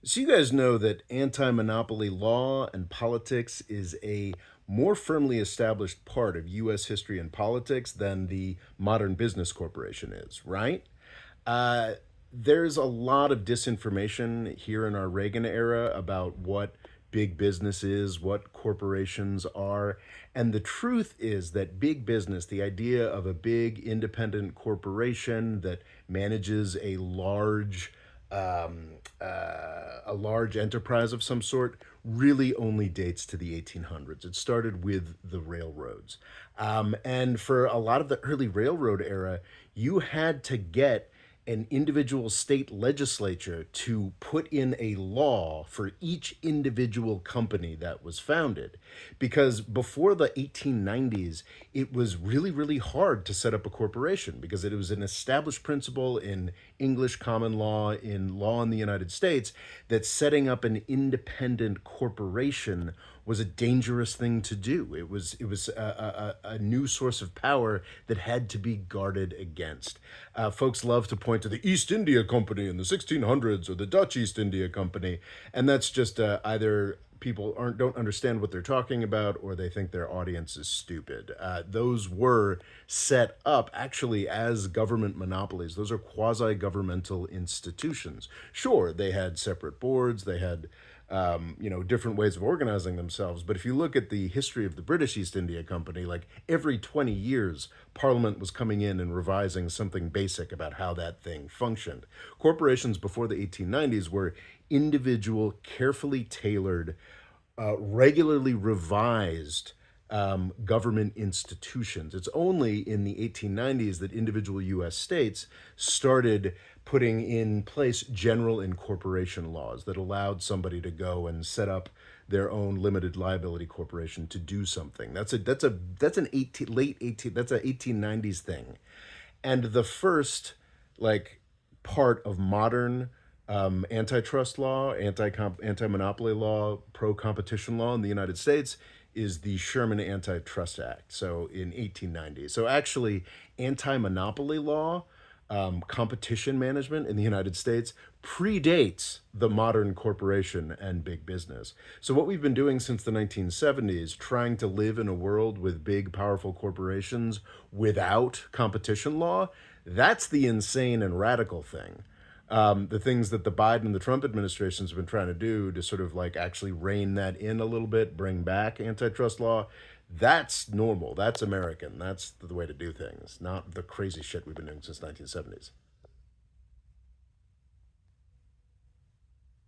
So you guys know that anti-monopoly law and politics is a more firmly established part of US history and politics than the modern business corporation is, right? Uh, there's a lot of disinformation here in our Reagan era about what big business is, what corporations are. And the truth is that big business, the idea of a big independent corporation that manages a large enterprise of some sort, really only dates to the 1800s. It started with the railroads. And for a lot of the early railroad era, you had to get an individual state legislature to put in a law for each individual company that was founded. Because before the 1890s, it was really, really hard to set up a corporation because it was an established principle in English common law, in law in the United States, that setting up an independent corporation was a dangerous thing to do. It was a new source of power that had to be guarded against. Folks love to point to the East India Company in the 1600s or the Dutch East India Company, and that's just either people aren't don't understand what they're talking about or they think their audience is stupid. Those were set up actually as government monopolies. Those are quasi-governmental institutions. Sure, they had separate boards, they had different ways of organizing themselves. But if you look at the history of the British East India Company, like every 20 years, Parliament was coming in and revising something basic about how that thing functioned. Corporations before the 1890s were individual, carefully tailored, regularly revised government institutions. It's only in the 1890s that individual US states started putting in place general incorporation laws that allowed somebody to go and set up their own limited liability corporation to do something. That's an 18 late 18 that's a 1890s thing. And the first like part of modern antitrust law, anti-monopoly law, pro-competition law in the United States is the Sherman Antitrust Act. So in 1890. So actually, anti-monopoly law, competition management in the United States predates the modern corporation and big business. So what we've been doing since the 1970s, trying to live in a world with big, powerful corporations without competition law, that's the insane and radical thing. The things that the Biden and the Trump administrations have been trying to do to sort of like actually rein that in a little bit, bring back antitrust law, that's normal. That's American. That's the way to do things, not the crazy shit we've been doing since 1970s.